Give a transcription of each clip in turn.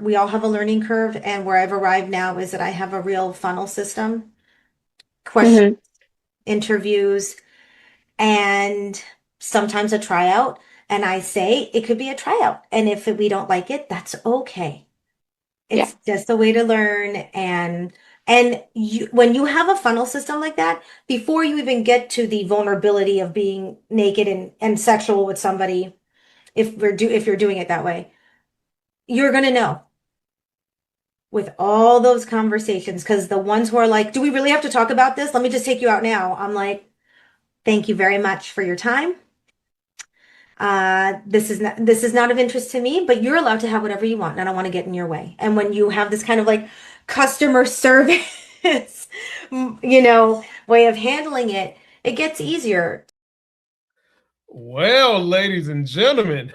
We all have a learning curve, and where I've arrived now is that I have a real funnel system, question, hmm interviews, and sometimes a tryout. And I say it could be a tryout. And if we don't like it, that's okay. Yeah. It's just a way to learn. And when you have a funnel system like that, before you even get to the vulnerability of being naked and sexual with somebody, if you're doing it that way, you're gonna know with all those conversations, because the ones who are like, do we really have to talk about this? Let me just take you out now. I'm like, thank you very much for your time. This is not of interest to me, but you're allowed to have whatever you want, and I don't want to get in your way. And when you have this kind of like customer service, way of handling it, it gets easier. Well, ladies and gentlemen,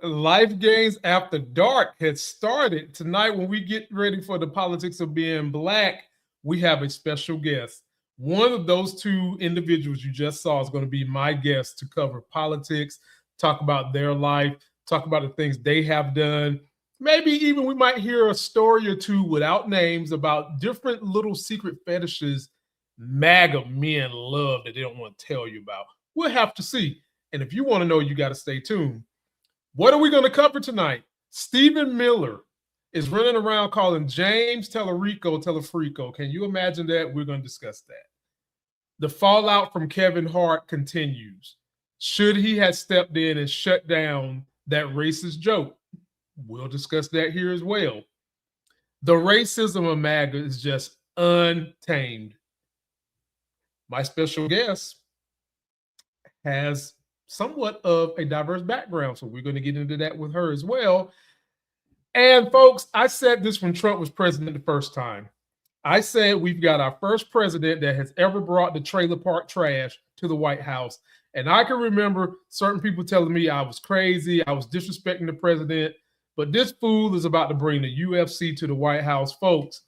Life Gains After Dark has started. Tonight, when we get ready for the politics of being black, we have a special guest. One of those two individuals you just saw is going to be my guest to cover politics, talk about their life, talk about the things they have done. Maybe even we might hear a story or two without names about different little secret fetishes MAGA men love that they don't want to tell you about. We'll have to see. And if you want to know, you got to stay tuned. What are we going to cover tonight? Stephen Miller is running around calling James Telefrico. Can you imagine that? We're going to discuss that. The fallout from Kevin Hart continues. Should he have stepped in and shut down that racist joke? We'll discuss that here as well. The racism of MAGA is just untamed. My special guest has somewhat of a diverse background, so we're going to get into that with her as well. And folks, I said this when Trump was president the first time. I said we've got our first president that has ever brought the trailer park trash to the White House. And I can remember certain people telling me I was crazy, I was disrespecting the president, but this fool is about to bring the UFC to the White House, folks.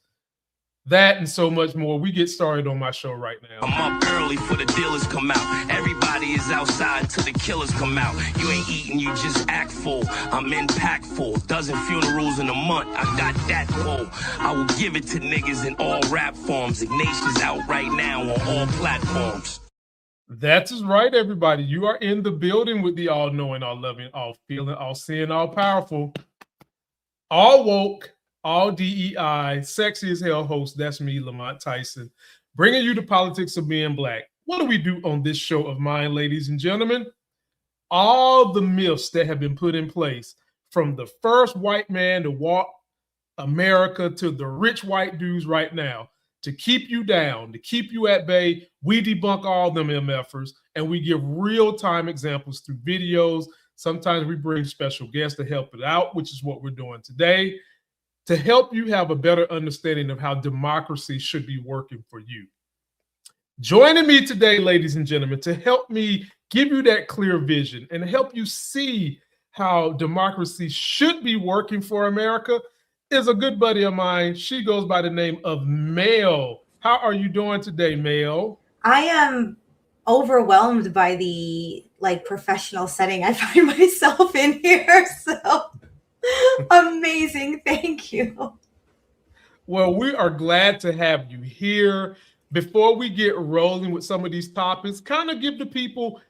That and so much more. We get started on my show right now. I'm up early for the dealers come out. Everybody is outside till the killers come out. You ain't eating, you just act full. I'm impactful. Dozen funerals in a month. I got that full. I will give it to niggas in all rap forms. Ignatius out right now on all platforms. That is right, everybody. You are in the building with the all-knowing, all-loving, all-feeling, all-seeing, all-powerful, all-woke, all DEI, sexy as hell host. That's me, Lamont Tyson, bringing you the politics of being black. What do we do on this show of mine, ladies and gentlemen? All the myths that have been put in place, from the first white man to walk America to the rich white dudes right now, to keep you down, to keep you at bay, we debunk all them MFers, and we give real-time examples through videos. Sometimes we bring special guests to help it out, which is what we're doing today, to help you have a better understanding of how democracy should be working for you. Joining me today, ladies and gentlemen, to help me give you that clear vision and help you see how democracy should be working for America is a good buddy of mine. She goes by the name of Mel. How are you doing today, Mel? I am overwhelmed by the like professional setting I find myself in here. So amazing. Thank you. Well, we are glad to have you here. Before we get rolling with some of these topics, kind of give the people,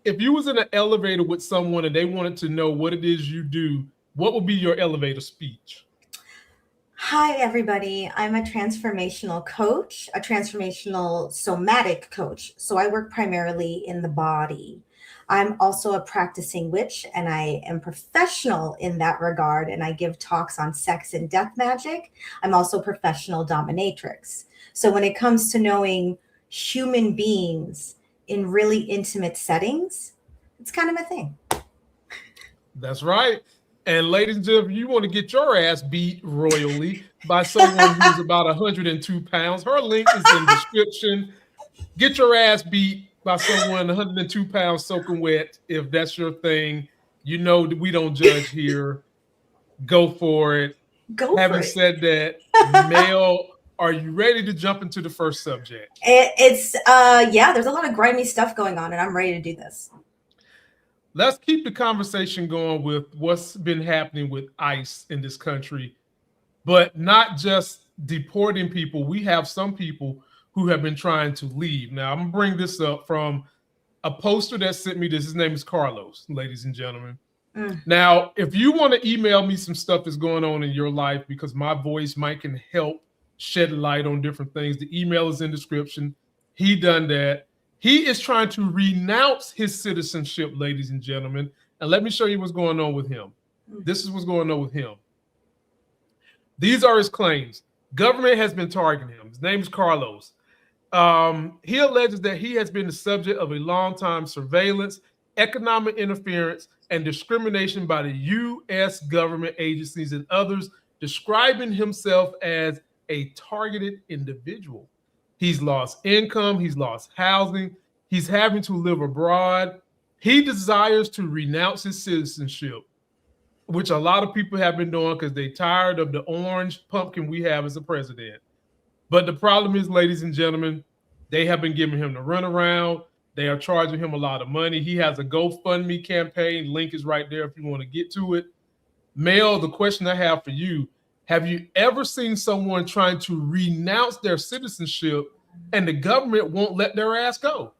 if you was in an elevator with someone and they wanted to know what it is you do, what would be your elevator speech? Hi, everybody. I'm a transformational coach, a transformational somatic coach. So I work primarily in the body. I'm also a practicing witch, and I am professional in that regard. And I give talks on sex and death magic. I'm also a professional dominatrix. So when it comes to knowing human beings in really intimate settings, it's kind of a thing. That's right. And ladies and gentlemen, you want to get your ass beat royally by someone who's about 102 pounds. Her link is in the description. Get your ass beat by someone 102 pounds soaking wet. If that's your thing, you know we don't judge here. Go for it. Go for Having it. said that, Mel, are you ready to jump into the first subject? It's yeah, there's a lot of grimy stuff going on, and I'm ready to do this. let's keep the conversation going with what's been happening with ICE in this country, but not just deporting people. We have some people who have been trying to leave. Now, I'm going to bring this up from a poster that sent me this. His name is Carlos, ladies and gentlemen. Now, if you want to email me some stuff that's going on in your life, because my voice might can help shed light on different things, the email is in the description. He done that. He is trying to renounce his citizenship, ladies and gentlemen. And let me show you what's going on with him. This is what's going on with him. These are his claims. Government has been targeting him. His name is Carlos. He alleges that he has been the subject of a long-time surveillance, economic interference, and discrimination by the U.S. government agencies and others, describing himself as a targeted individual. He's lost income. He's lost housing. He's having to live abroad. He desires to renounce his citizenship, which a lot of people have been doing because they're tired of the orange pumpkin we have as a president. But the problem is, ladies and gentlemen, they have been giving him the runaround. They are charging him a lot of money. He has a GoFundMe campaign. Link is right there if you want to get to it. Mel, the question I have for you, have you ever seen someone trying to renounce their citizenship and the government won't let their ass go?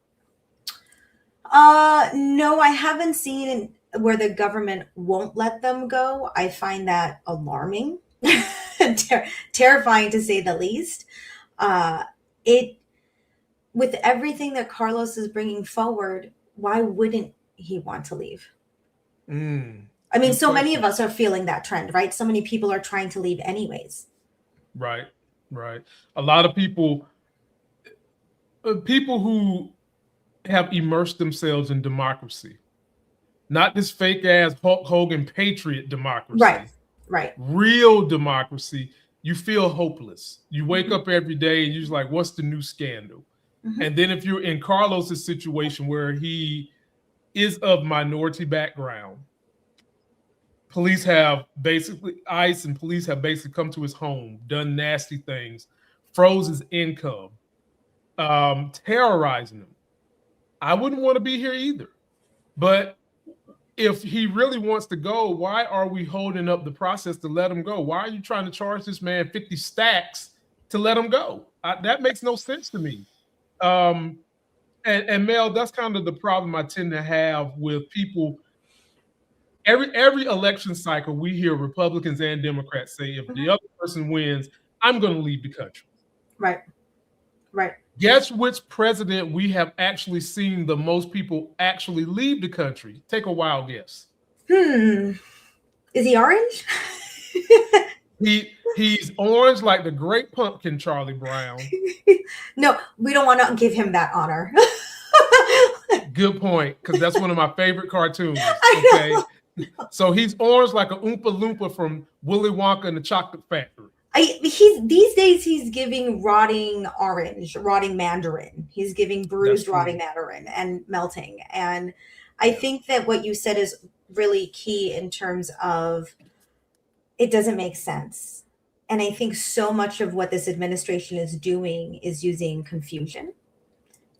No, I haven't seen where the government won't let them go. I find that alarming, terrifying to say the least. With everything that Carlos is bringing forward, why wouldn't he want to leave? I mean, so many of us are feeling that trend, right? So many people are trying to leave anyways. Right. A lot of people who have immersed themselves in democracy, not this fake ass Hulk Hogan patriot democracy. Right. Real democracy. You feel hopeless. You wake up every day and you're just like, what's the new scandal? And then if you're in Carlos's situation where he is of minority background, police have basically, ICE and police have basically come to his home, done nasty things, froze his income, terrorizing him. I wouldn't want to be here either. But if he really wants to go, why are we holding up the process to let him go? Why are you trying to charge this man 50 stacks to let him go? That makes no sense to me. And Mel, that's kind of the problem I tend to have with people. Every election cycle, we hear Republicans and Democrats say, if the other person wins, I'm going to leave the country. Right. Guess which president we have actually seen the most people actually leave the country? Take a wild guess. Is he orange? He's orange like the great pumpkin, Charlie Brown. No, we don't want to give him that honor. Good point, because that's one of my favorite cartoons. Okay, so he's orange like a Oompa Loompa from Willy Wonka and the Chocolate Factory. These days he's giving rotting orange, rotting mandarin. He's giving bruised rotting mandarin and melting. And I think that what you said is really key in terms of it doesn't make sense. And I think so much of what this administration is doing is using confusion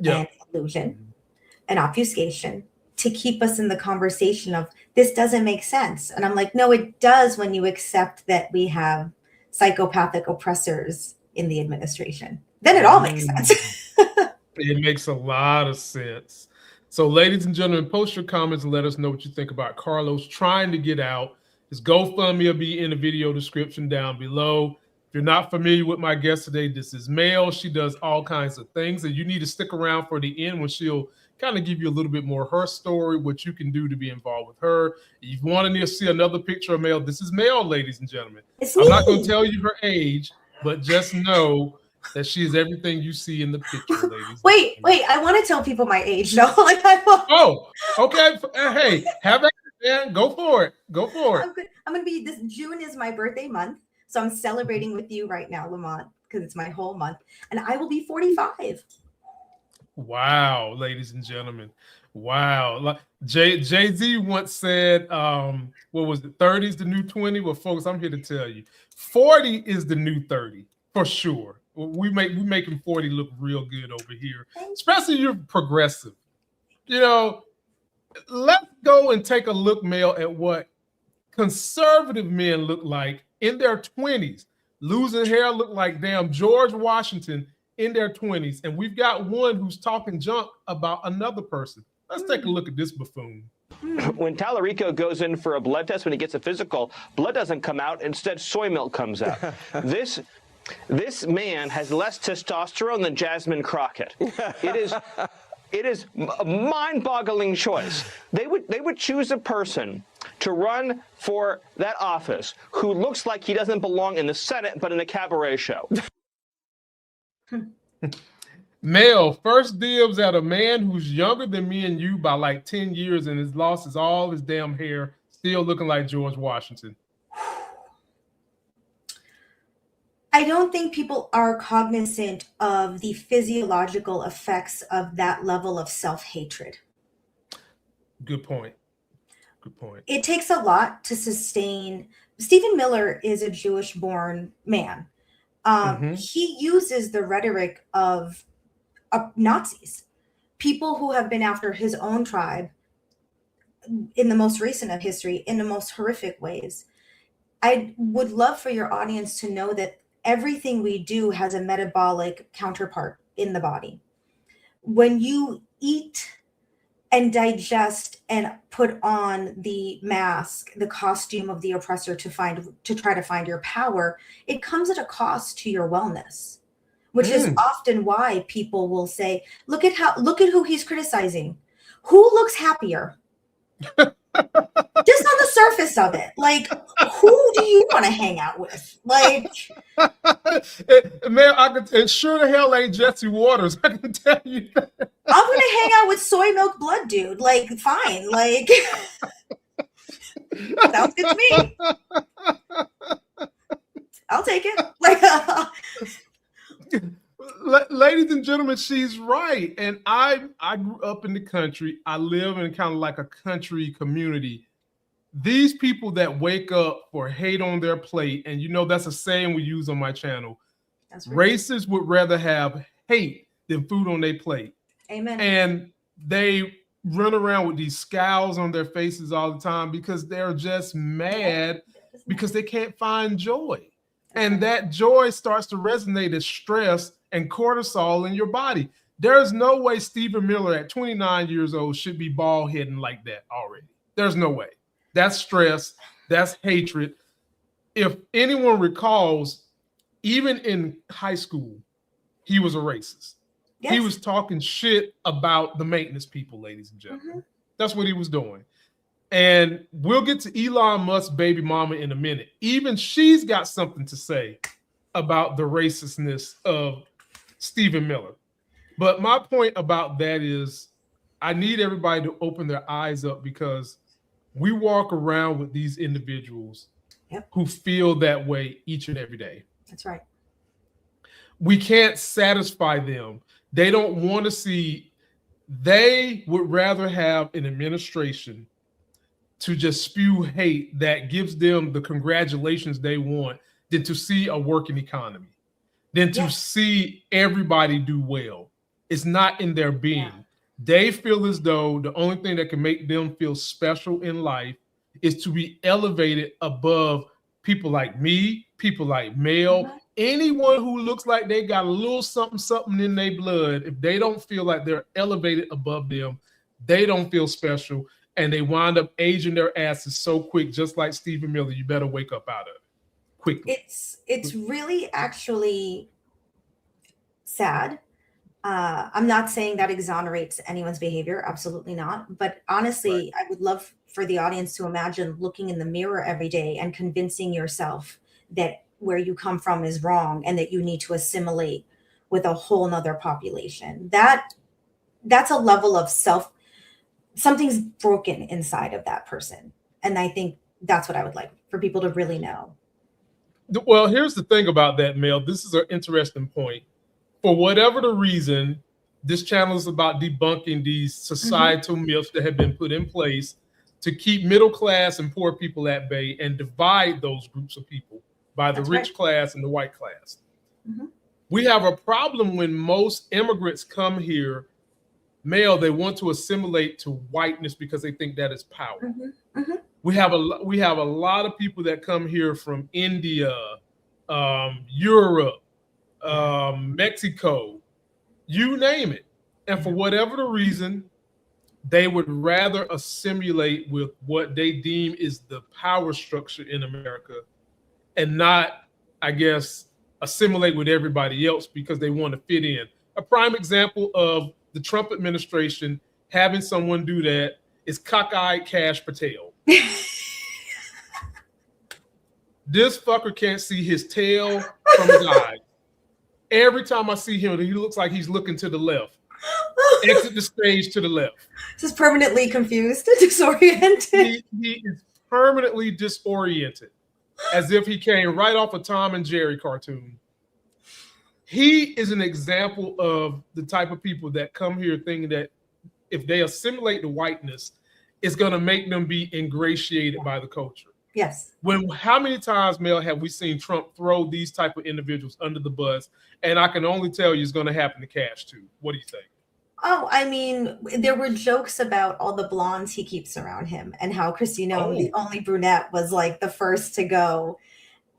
and illusion and obfuscation to keep us in the conversation of this doesn't make sense. And I'm like, no, it does when you accept that we have psychopathic oppressors in the administration. Then it all makes sense. It makes a lot of sense. So ladies and gentlemen, post your comments and let us know what you think about Carlos trying to get out. His GoFundMe will be in the video description down below. If you're not familiar with my guest today, this is Mel. She does all kinds of things, and you need to stick around for the end when she'll kind of give you a little bit more of her story, what you can do to be involved with her. If you want to see another picture of Mel, this is Mel, ladies and gentlemen. I'm not going to tell you her age, but just know that she is everything you see in the picture, ladies. Wait, I want to tell people my age, though. Oh, okay. Hey, have that. Yeah, go for it. I'm going to be, this June is my birthday month. So I'm celebrating with you right now, Lamont, because it's my whole month. And I will be 45. Wow, ladies and gentlemen. Wow. Like Jay-Z once said, what was it? 30 is the new 20? Well, folks, I'm here to tell you, 40 is the new 30 for sure. We making 40 look real good over here, especially you're progressive. You know, let's go and take a look, Mel, at what conservative men look like in their 20s. Losing hair look like damn George Washington in their 20s. And we've got one who's talking junk about another person. Let's take a look at this buffoon. When Tallarico goes in for a blood test, when he gets a physical, blood doesn't come out. Instead, soy milk comes out. This man has less testosterone than Jasmine Crockett. It is a mind-boggling choice. They would choose a person to run for that office who looks like he doesn't belong in the Senate, but in a cabaret show. Mel, first dibs at a man who's younger than me and you by like 10 years and has lost all his damn hair, still looking like George Washington. I don't think people are cognizant of the physiological effects of that level of self-hatred. Good point. Good point. It takes a lot to sustain. Stephen Miller is a Jewish-born man. He uses the rhetoric of Nazis, people who have been after his own tribe in the most recent of history in the most horrific ways. I would love for your audience to know that everything we do has a metabolic counterpart in the body. When you eat and digest and put on the mask, the costume of the oppressor to try to find your power, it comes at a cost to your wellness, which is often why people will say, look at who he's criticizing. Who looks happier? Just on the surface of it, like, who do you want to hang out with? Like, man, it sure the hell ain't Jesse Waters. I can tell you that. I'm gonna hang out with soy milk blood dude. Like, fine. Like, sounds good to me. I'll take it. Like, ladies and gentlemen, she's right. And I grew up in the country. I live in kind of like a country community. These people that wake up for hate on their plate, and you know that's a saying we use on my channel. That's right. Racists would rather have hate than food on their plate. Amen. And they run around with these scowls on their faces all the time because they're just mad because they can't find joy. And that joy starts to resonate as stress and cortisol in your body. There's no way Stephen Miller at 29 years old should be bald-headed like that already. There's no way. That's stress. That's hatred. If anyone recalls, even in high school, he was a racist. Yes. He was talking shit about the maintenance people, ladies and gentlemen. That's what he was doing. And we'll get to Elon Musk's baby mama in a minute. Even she's got something to say about the racistness of Stephen Miller. But my point about that is I need everybody to open their eyes up because we walk around with these individuals who feel that way each and every day. That's right. We can't satisfy them. They don't want to see, they would rather have an administration to just spew hate that gives them the congratulations they want than to see a working economy, than to see everybody do well. It's not in their being. Yeah. They feel as though the only thing that can make them feel special in life is to be elevated above people like me, people like Mel, anyone who looks like they got a little something in their blood. If they don't feel like they're elevated above them, they don't feel special. And they wind up aging their asses so quick, just like Stephen Miller. You better wake up out of it quickly. It's really actually sad. I'm not saying that exonerates anyone's behavior. Absolutely not. But honestly, I would love for the audience to imagine looking in the mirror every day and convincing yourself that where you come from is wrong and that you need to assimilate with a whole nother population. That's a level of something's broken inside of that person. And I think that's what I would like for people to really know. Well, here's the thing about that, Mel. This is an interesting point. For whatever the reason, this channel is about debunking these societal myths that have been put in place to keep middle class and poor people at bay and divide those groups of people by the rich class and the white class. We have a problem when most immigrants come here Male, they want to assimilate to whiteness because they think that is power. Mm-hmm. Mm-hmm. We have a lot of people that come here from India, Europe, Mexico, you name it. And for whatever the reason, they would rather assimilate with what they deem is the power structure in America and not, I guess, assimilate with everybody else because they want to fit in. A prime example of the Trump administration having someone do that is cockeyed Kash Patel. This fucker can't see his tail from his eyes. Every time I see him, he looks like he's looking to the left. Exit the stage to the left. Just permanently confused, disoriented. He is permanently disoriented, as if he came right off a Tom and Jerry cartoon. He is an example of the type of people that come here thinking that if they assimilate to whiteness, it's going to make them be ingratiated by the culture. Yes. How many times, Mel, have we seen Trump throw these type of individuals under the bus? And I can only tell you it's going to happen to Kash too. What do you think? Oh, I mean, there were jokes about all the blondes he keeps around him and how Christina, the only brunette, was like the first to go.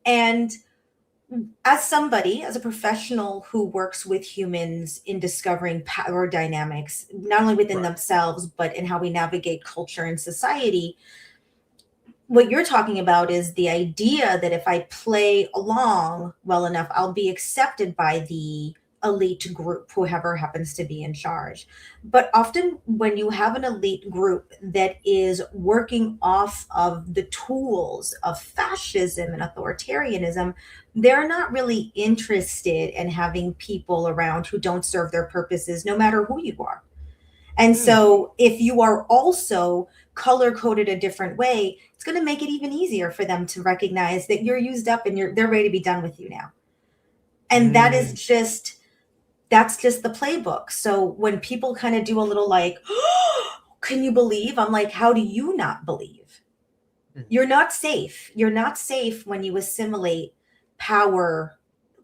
And as a professional who works with humans in discovering power dynamics, not only within themselves, but in how we navigate culture and society, what you're talking about is the idea that if I play along well enough, I'll be accepted by the elite group, whoever happens to be in charge. But often when you have an elite group that is working off of the tools of fascism and authoritarianism, they're not really interested in having people around who don't serve their purposes, no matter who you are. And so if you are also color coded a different way, it's going to make it even easier for them to recognize that you're used up and they're ready to be done with you now. And that's just the playbook. So when people kind of do a little like, oh, can you believe? I'm like, how do you not believe? You're not safe. You're not safe when you assimilate power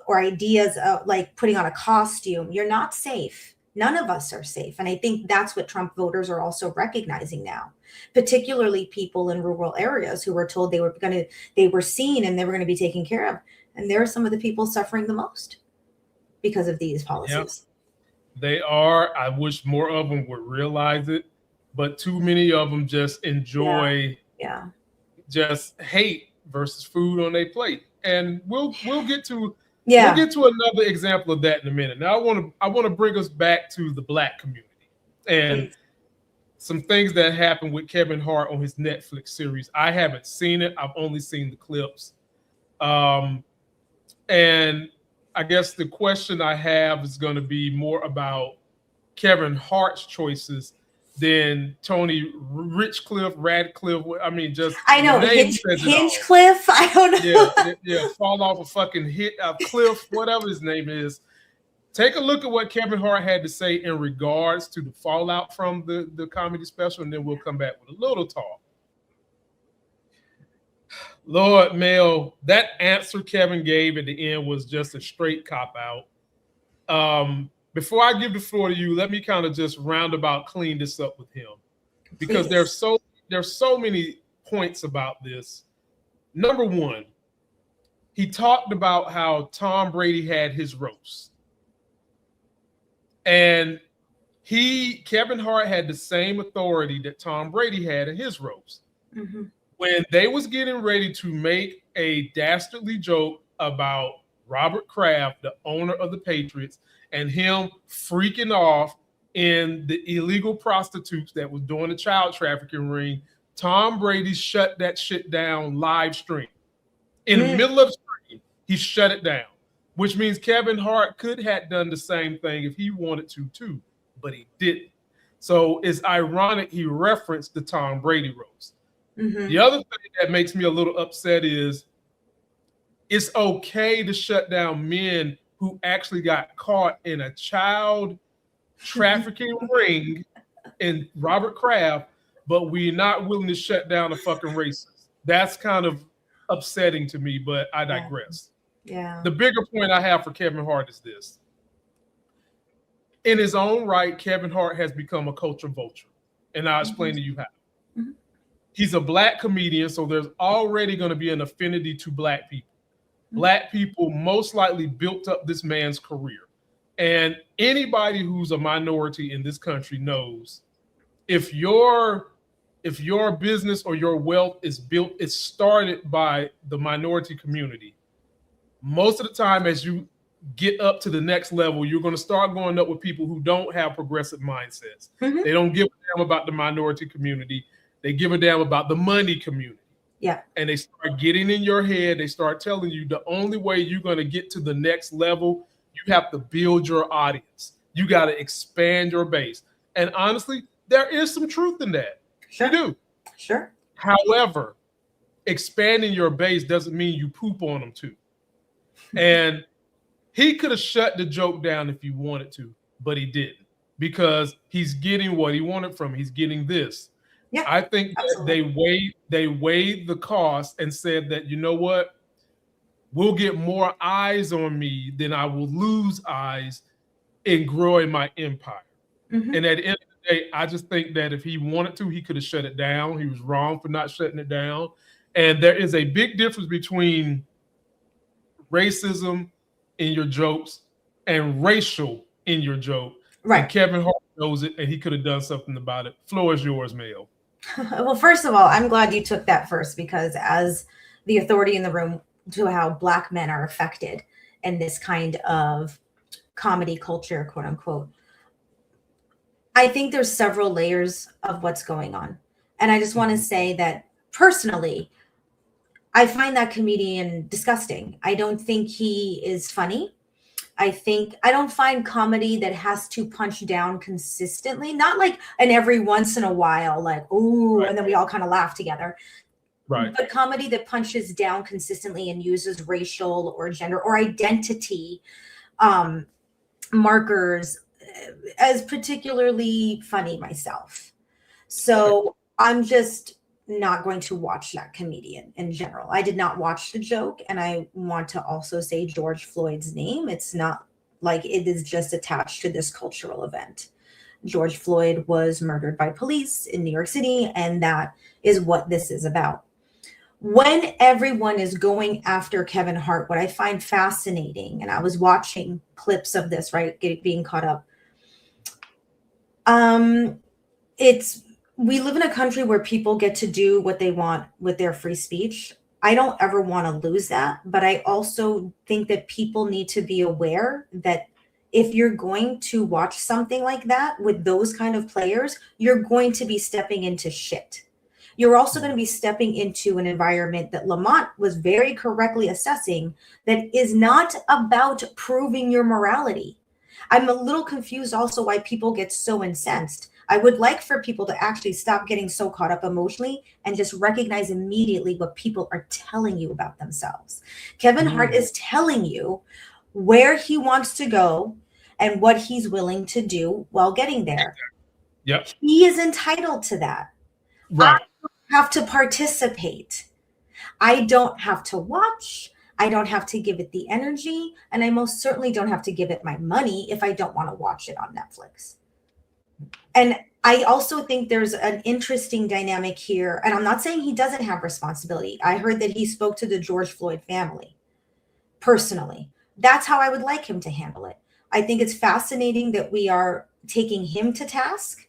or ideas of like putting on a costume. You're not safe. None of us are safe. And I think that's what Trump voters are also recognizing now, particularly people in rural areas who were told they were seen and they were going to be taken care of. And there are some of the people suffering the most because of these policies. Yep. They are. I wish more of them would realize it, but too many of them just enjoy just hate versus food on their plate. And we'll get to we'll get to another example of that in a minute. Now I want to bring us back to the Black community and some things that happened with Kevin Hart on his Netflix series. I haven't seen it. I've only seen the clips. And I guess the question I have is going to be more about Kevin Hart's choices than Tony Radcliffe. I mean, just I know Hinchcliffe. I don't know. Yeah, fall off a fucking cliff, whatever his name is. Take a look at what Kevin Hart had to say in regards to the fallout from the comedy special, and then we'll come back with a little talk. Lord, Mel, that answer Kevin gave at the end was just a straight cop-out. Before I give the floor to you, let me kind of just roundabout clean this up with him, because there's so many points about this. Number one, he talked about how Tom Brady had his roast. And Kevin Hart had the same authority that Tom Brady had in his roast. Mm-hmm. When they was getting ready to make a dastardly joke about Robert Kraft, the owner of the Patriots, and him freaking off in the illegal prostitutes that was doing the child trafficking ring, Tom Brady shut that shit down live stream. In the middle of the stream, he shut it down, which means Kevin Hart could have done the same thing if he wanted to too, but he didn't. So it's ironic he referenced the Tom Brady roast. Mm-hmm. The other thing that makes me a little upset is it's okay to shut down men who actually got caught in a child trafficking ring in Robert Kraft, but we're not willing to shut down a fucking racist. That's kind of upsetting to me, but I digress. Yeah. The bigger point I have for Kevin Hart is this. in his own right, Kevin Hart has become a culture vulture. And I'll explain to you how. Mhm. He's a black comedian, so there's already going to be an affinity to black people. Black people most likely built up this man's career. And anybody who's a minority in this country knows if your business or your wealth is built, it's started by the minority community. Most of the time, as you get up to the next level, you're going to start going up with people who don't have progressive mindsets. Mhm. They don't give a damn about the minority community. They give a damn about the money community. Yeah. And they start getting in your head. They start telling you the only way you're going to get to the next level, you have to build your audience. You got to expand your base. And honestly, there is some truth in that. Sure. You do. Sure. However, expanding your base doesn't mean you poop on them too. And he could have shut the joke down if he wanted to, but he didn't, because he's getting what he wanted from him. He's getting this. Yeah, I think that they weighed the cost and said that, you know what, we'll get more eyes on me than I will lose eyes in growing my empire. Mhm. And at the end of the day, I just think that if he wanted to, he could have shut it down. He was wrong for not shutting it down. And there is a big difference between racism in your jokes and racial in your joke. Right. And Kevin Hart knows it, and he could have done something about it. Floor is yours, Mel. Well, first of all, I'm glad you took that first, because as the authority in the room to how Black men are affected in this kind of comedy culture, quote unquote, I think there's several layers of what's going on. And I just want to say that personally, I find that comedian disgusting. I don't think he is funny. I don't find comedy that has to punch down consistently, not like an every once in a while, like, ooh, Right. and then we all kind of laugh together. Right. But comedy that punches down consistently and uses racial or gender or identity markers as particularly funny myself. So I'm just not going to watch that comedian in general. I did not watch the joke, and I want to also say George Floyd's name. It's not like it is just attached to this cultural event. George Floyd was murdered by police in New York City, and that is what this is about. When everyone is going after Kevin Hart, what I find fascinating, and I was watching clips of this, right, being caught up. We live in a country where people get to do what they want with their free speech. I don't ever want to lose that, but I also think that people need to be aware that if you're going to watch something like that with those kind of players, you're going to be stepping into shit. You're also going to be stepping into an environment that Lamont was very correctly assessing that is not about proving your morality. I'm a little confused also why people get so incensed. I would like for people to actually stop getting so caught up emotionally and just recognize immediately what people are telling you about themselves. Kevin Hart is telling you where he wants to go and what he's willing to do while getting there. Yep. He is entitled to that. Right. I don't have to participate. I don't have to watch. I don't have to give it the energy. And I most certainly don't have to give it my money if I don't want to watch it on Netflix. And I also think there's an interesting dynamic here. And I'm not saying he doesn't have responsibility. I heard that he spoke to the George Floyd family personally. That's how I would like him to handle it. I think it's fascinating that we are taking him to task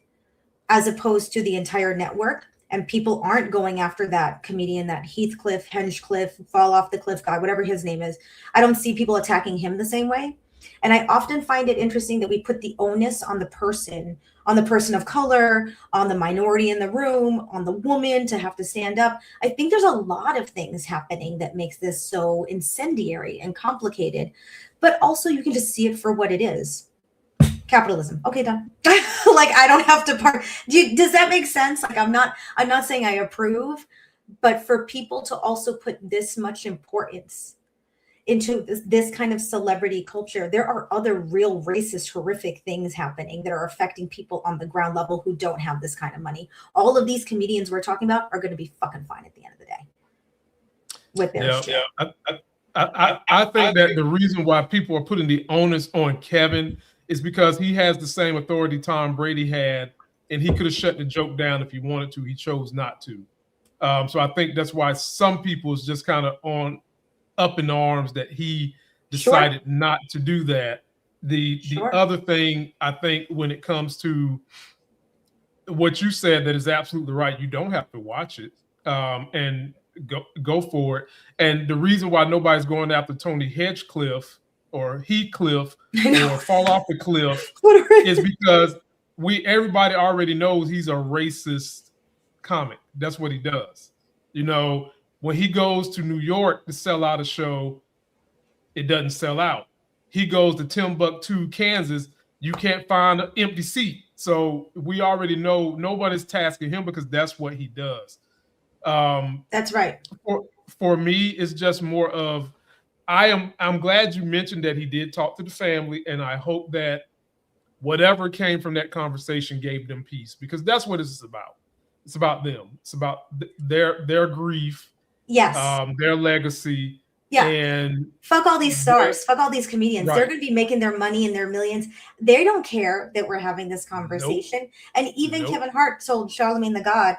as opposed to the entire network. And people aren't going after that comedian, that Heathcliff, Hinchcliffe, fall off the cliff guy, whatever his name is. I don't see people attacking him the same way. And I often find it interesting that we put the onus on the person of color, on the minority in the room, on the woman to have to stand up. I think there's a lot of things happening that makes this so incendiary and complicated, but also you can just see it for what it is. Capitalism. Okay, done. Like, I don't have to does that make sense? Like, I'm not saying I approve, but for people to also put this much importance into this kind of celebrity culture, there are other real racist, horrific things happening that are affecting people on the ground level who don't have this kind of money. All of these comedians we're talking about are going to be fucking fine at the end of the day with their shit. I think that the reason why people are putting the onus on Kevin is because he has the same authority Tom Brady had, and he could have shut the joke down if he wanted to. He chose not to. So I think that's why some people is just kind of up in arms that he decided not to do that. The other thing, I think, when it comes to what you said, that is absolutely right. You don't have to watch it and go for it. And the reason why nobody's going after Tony Hedgecliffe or Heathcliff or fall off the cliff is because everybody already knows he's a racist comic. That's what he does. You know, when he goes to New York to sell out a show, it doesn't sell out. He goes to Timbuktu, Kansas, you can't find an empty seat. So we already know nobody's tasking him because that's what he does. That's right. For me, it's just more of, I'm glad you mentioned that he did talk to the family, and I hope that whatever came from that conversation gave them peace, because that's what it's about. It's about them. It's about their grief. Yes. Their legacy. Yeah. And fuck all these stars. Fuck all these comedians. Right. They're going to be making their money and their millions. They don't care that we're having this conversation. Nope. And even Kevin Hart told Charlemagne the God,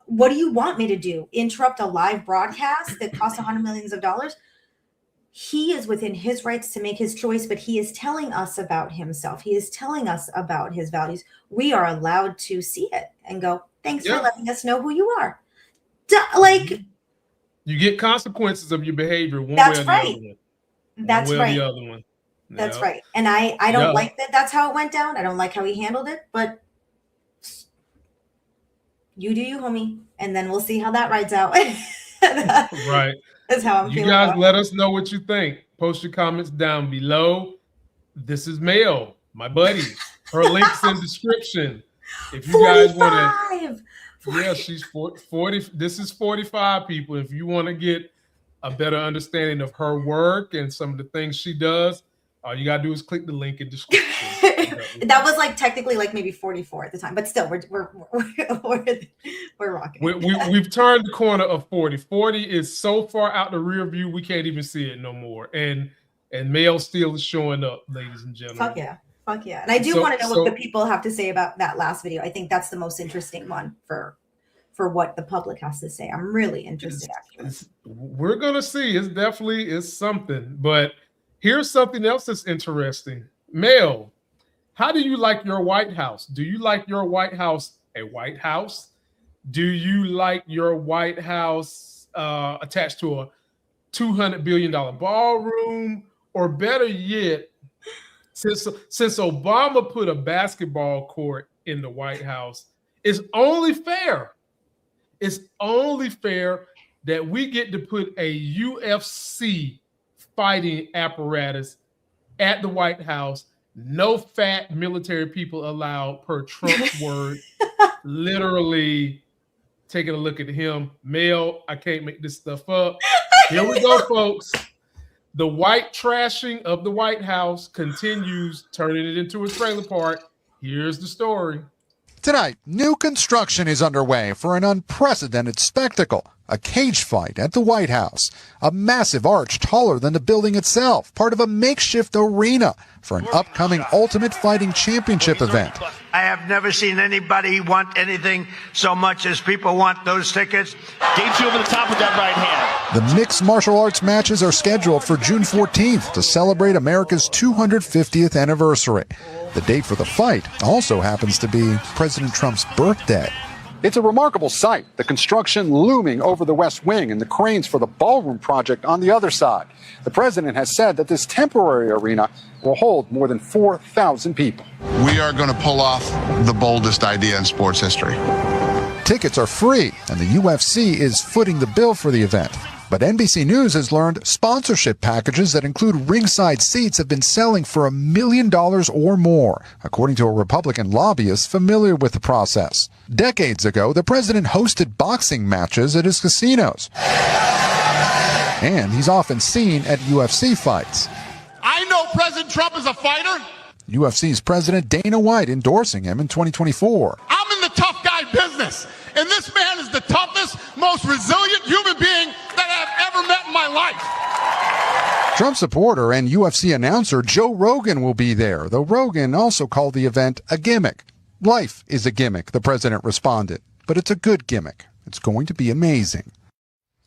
what do you want me to do? Interrupt a live broadcast that costs $100 million? He is within his rights to make his choice, but he is telling us about himself. He is telling us about his values. We are allowed to see it and go, thanks for letting us know who you are. Like, you get consequences of your behavior one that's way or right. the other one. That's right. The other one. That's right. And I don't like that that's how it went down. I don't like how he handled it, but you do you, homie. And then we'll see how that rides out. Right. That's how I'm feeling. You guys let us know what you think. Post your comments down below. This is Mel, my buddy. Her link's in description. If you guys want to, she's 40. This is 45 people. If you want to get a better understanding of her work and some of the things she does, all you gotta do is click the link in description. That was like technically like maybe 44 at the time, but still we're rocking. We've turned the corner of 40. 40 is so far out the rear view we can't even see it no more. And Mel still is showing up, ladies and gentlemen. Fuck yeah. And I do want to know what the people have to say about that last video. I think that's the most interesting one for what the public has to say. I'm really interested actually. We're gonna see. It's definitely something, but here's something else that's interesting. Mel, how do you like your White House? Do you like your White House a White House? Do you like your White House attached to a $200 billion ballroom? Or better yet, since Obama put a basketball court in the White House, it's only fair. It's only fair that we get to put a UFC fighting apparatus at the White House. No fat military people allowed, per Trump's word. Literally taking a look at him. Mel, I can't make this stuff up. Here we go, folks. The white trashing of the White House continues, turning it into a trailer park. Here's the story. Tonight, new construction is underway for an unprecedented spectacle, a cage fight at the White House. A massive arch taller than the building itself, part of a makeshift arena for an upcoming Ultimate Fighting Championship event. I have never seen anybody want anything so much as people want those tickets. Gets you over the top with that right hand. The mixed martial arts matches are scheduled for June 14th to celebrate America's 250th anniversary. The date for the fight also happens to be President Trump's birthday. It's a remarkable sight, the construction looming over the West Wing and the cranes for the ballroom project on the other side. The president has said that this temporary arena will hold more than 4,000 people. We are going to pull off the boldest idea in sports history. Tickets are free, and the UFC is footing the bill for the event. But NBC News has learned sponsorship packages that include ringside seats have been selling for $1 million or more, according to a Republican lobbyist familiar with the process. Decades ago, the president hosted boxing matches at his casinos. And he's often seen at UFC fights. I know President Trump is a fighter. UFC's president Dana White endorsing him in 2024. I'm in the tough guy business, and this man is the toughest, most resilient human being that I have ever met in my life. Trump supporter and UFC announcer Joe Rogan will be there, though Rogan also called the event a gimmick. Life is a gimmick, the president responded, but it's a good gimmick. It's going to be amazing.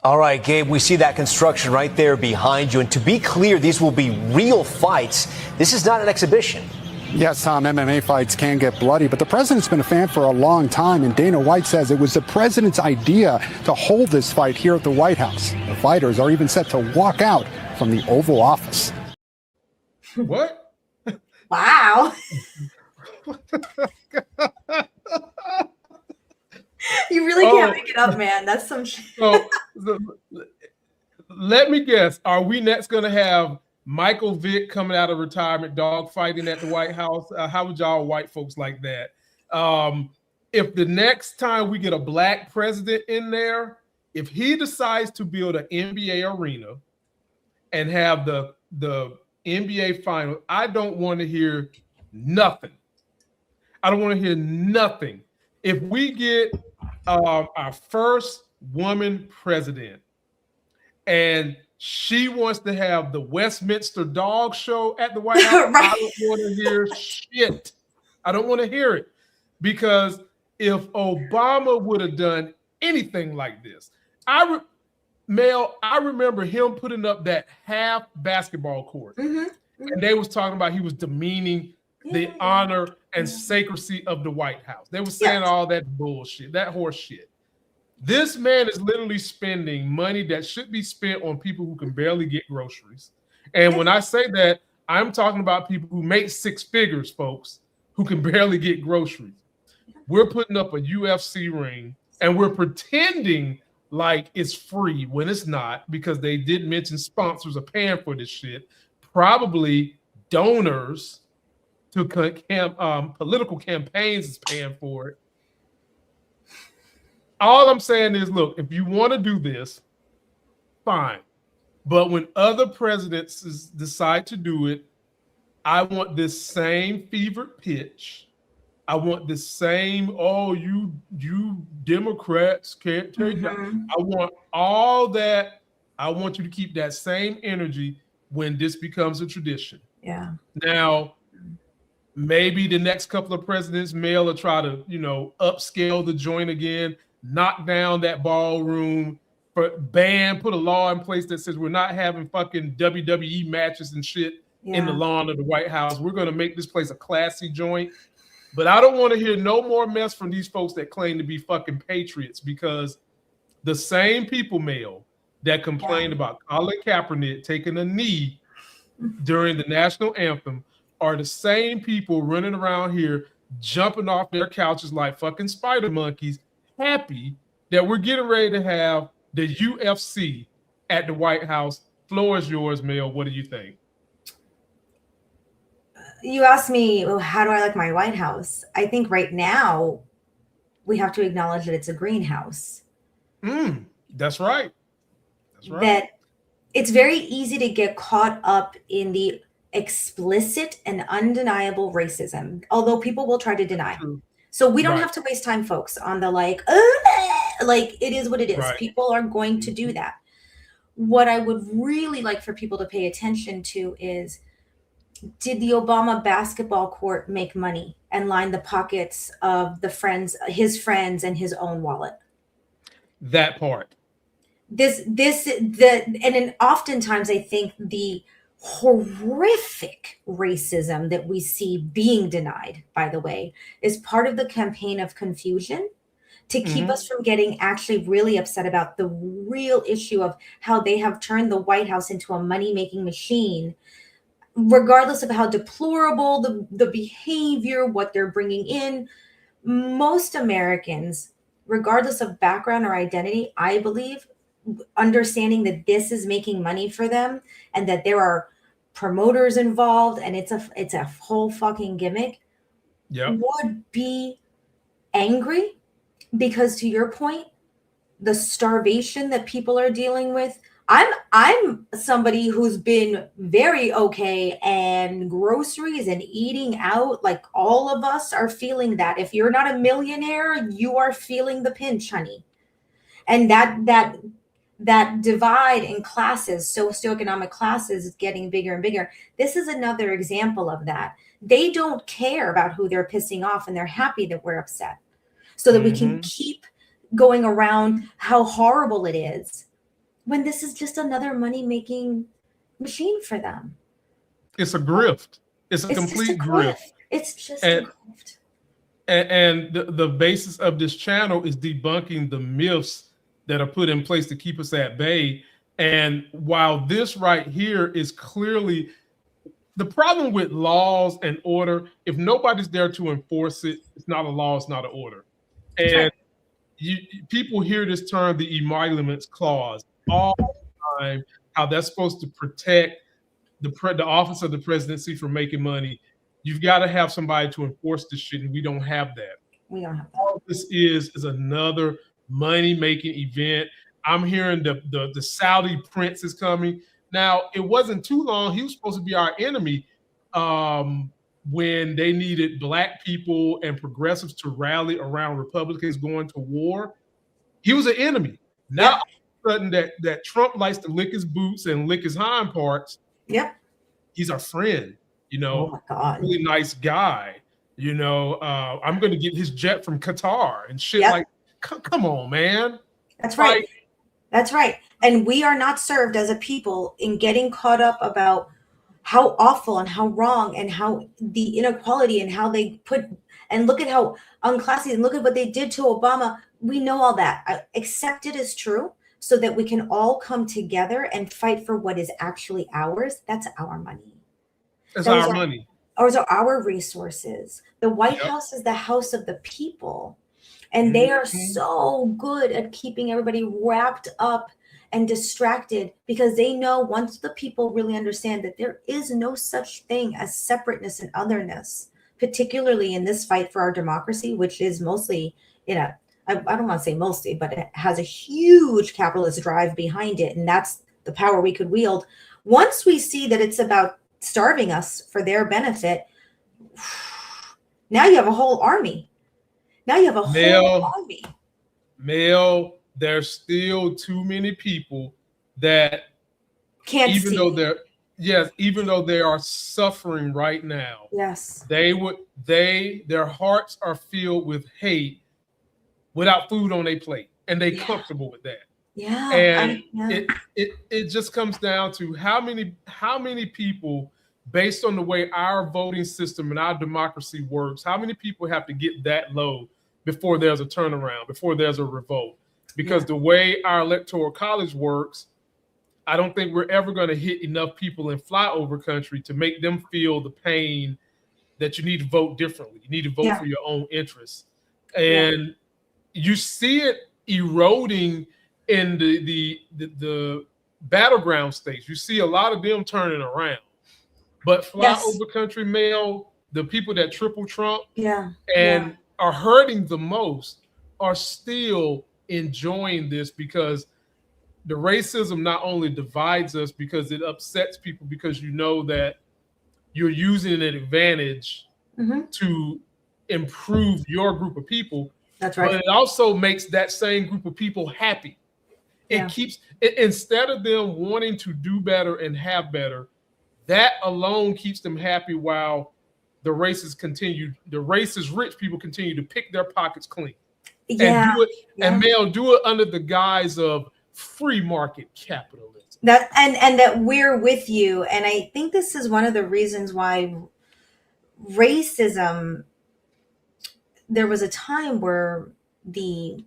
All right, Gabe, we see that construction right there behind you. And to be clear, these will be real fights. This is not an exhibition. Yes, Tom, MMA fights can get bloody, but the president's been a fan for a long time, and Dana White says it was the president's idea to hold this fight here at the White House. The fighters are even set to walk out from the Oval Office. What? Wow. You really can't make it up, man. That's some shit. So, let me guess. Are we next going to have Michael Vick coming out of retirement, dog fighting at the White House? How would y'all white folks like that? If the next time we get a black president in there, if he decides to build an NBA arena and have the NBA final, I don't want to hear nothing. I don't want to hear nothing. If we get our first woman president and she wants to have the Westminster Dog Show at the White House, right. I don't want to hear shit. I don't want to hear it, because if Obama would have done anything like this, Mel, I remember him putting up that half basketball court, and they was talking about he was demeaning the honor and sacredcy of the White House. They were saying all that bullshit, that horse shit. This man is literally spending money that should be spent on people who can barely get groceries. And when I say that, I'm talking about people who make six figures, folks, who can barely get groceries. We're putting up a UFC ring and we're pretending like it's free when it's not, because they did mention sponsors are paying for this shit. Probably donors to political campaigns is paying for it. All I'm saying is, look, if you want to do this, fine. But when other presidents decide to do it, I want this same fevered pitch. I want the same, you Democrats can't take that. I want all that. I want you to keep that same energy when this becomes a tradition. Yeah. Now, maybe the next couple of presidents, Mel, will try to, upscale the joint again, knock down that ballroom, put a law in place that says we're not having fucking WWE matches and shit in the lawn of the White House. We're going to make this place a classy joint. But I don't want to hear no more mess from these folks that claim to be fucking patriots, because the same people, Mel, that complained about Colin Kaepernick taking a knee during the national anthem are the same people running around here jumping off their couches like fucking spider monkeys, happy that we're getting ready to have the UFC at the White House. Floor is yours, Mel. What do you think? You asked me, how do I like my White House? I think right now we have to acknowledge that it's a greenhouse. That's right. That's right. That it's very easy to get caught up in the explicit and undeniable racism, although people will try to deny. So we don't have to waste time, folks, on the like it is what it is. Right. People are going to do that. What I would really like for people to pay attention to is, did the Obama basketball court make money and line the pockets of his friends and his own wallet? That part. And oftentimes I think the horrific racism that we see being denied, by the way, is part of the campaign of confusion to keep us from getting actually really upset about the real issue of how they have turned the White House into a money-making machine, regardless of how deplorable the behavior, what they're bringing in. Most Americans, regardless of background or identity, I believe, understanding that this is making money for them and that there are promoters involved and it's a whole fucking gimmick, would be angry, because to your point, the starvation that people are dealing with, I'm somebody who's been very okay, and groceries and eating out, like all of us are feeling that. If you're not a millionaire, you are feeling the pinch, honey. And that that divide in classes, socioeconomic classes, is getting bigger and bigger. This is another example of that. They don't care about who they're pissing off, and they're happy that we're upset, so that we can keep going around how horrible it is, when this is just another money-making machine for them. It's a grift. It's a complete grift. It's just a grift. And the basis of this channel is debunking the myths that are put in place to keep us at bay. And while this right here is clearly the problem with laws and order, if nobody's there to enforce it, it's not a law, it's not an order. And people hear this term, the emoluments clause, all the time, how that's supposed to protect the office of the presidency from making money. You've got to have somebody to enforce this shit, and we don't have that. We don't have that. All this is another money-making event. I'm hearing the Saudi prince is coming. Now, it wasn't too long. He was supposed to be our enemy when they needed Black people and progressives to rally around Republicans going to war. He was an enemy. Now, all of a sudden, that Trump likes to lick his boots and lick his hind parts. Yep. He's our friend. You know, oh my God. Really nice guy. You know, I'm going to get his jet from Qatar and shit. Like, come on, man. That's right. That's right. And we are not served as a people in getting caught up about how awful and how wrong and how the inequality and how they put, and look at how unclassy, and look at what they did to Obama. We know all that. I accept it as true, so that we can all come together and fight for what is actually ours. That's our money. That's our money. Those are our resources. The White House is the house of the people. And they are so good at keeping everybody wrapped up and distracted, because they know once the people really understand that there is no such thing as separateness and otherness, particularly in this fight for our democracy, which is mostly, you know, I don't want to say mostly, but it has a huge capitalist drive behind it. And that's the power we could wield. Once we see that it's about starving us for their benefit, now you have a whole army. Now you have a whole army. Mel, there's still too many people that can't even see. Though they are suffering right now. Yes. Their hearts are filled with hate without food on their plate, and they comfortable with that. Yeah. And it just comes down to how many people, based on the way our voting system and our democracy works, how many people have to get that low before there's a turnaround, before there's a revolt? Because the way our electoral college works, I don't think we're ever going to hit enough people in flyover country to make them feel the pain that you need to vote differently. You need to vote for your own interests. And you see it eroding in the battleground states. You see a lot of them turning around. But flyover country, Mel, the people that triple Trump and are hurting the most are still enjoying this, because the racism not only divides us because it upsets people, because you know that you're using an advantage to improve your group of people. That's right. But it also makes that same group of people happy. It keeps it, instead of them wanting to do better and have better, that alone keeps them happy, while the racist rich people continue to pick their pockets clean. And do it, and Mel, do it under the guise of free market capitalism. That and that we're with you. And I think this is one of the reasons why racism, there was a time where the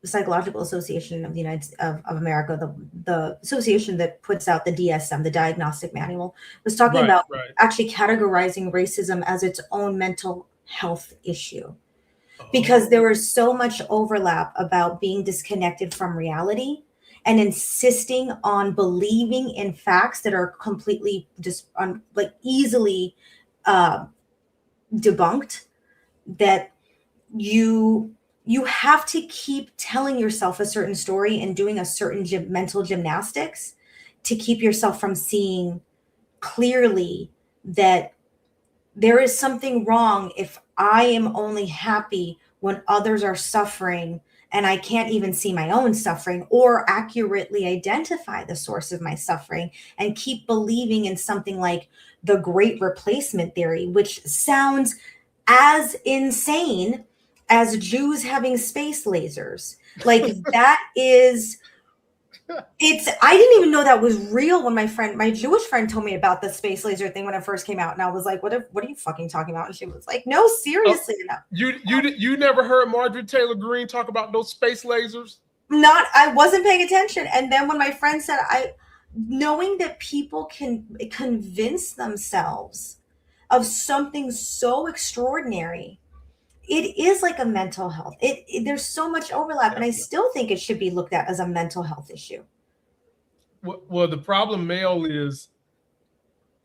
Psychological Association of the of America, the association that puts out the DSM, the Diagnostic Manual, was talking about actually categorizing racism as its own mental health issue, because there was so much overlap about being disconnected from reality and insisting on believing in facts that are completely just easily debunked, that you have to keep telling yourself a certain story and doing a certain mental gymnastics to keep yourself from seeing clearly that there is something wrong if I am only happy when others are suffering and I can't even see my own suffering or accurately identify the source of my suffering, and keep believing in something like the great replacement theory, which sounds as insane as Jews having space lasers. Like that is, I didn't even know that was real when my Jewish friend told me about the space laser thing when it first came out. And I was like, what are you fucking talking about? And she was like, no, seriously. No. You never heard Marjorie Taylor Greene talk about those space lasers? I wasn't paying attention. And then when my friend said, knowing that people can convince themselves of something so extraordinary, it is like a mental health. There's so much overlap, and I still think it should be looked at as a mental health issue. Well, the problem, Mel, is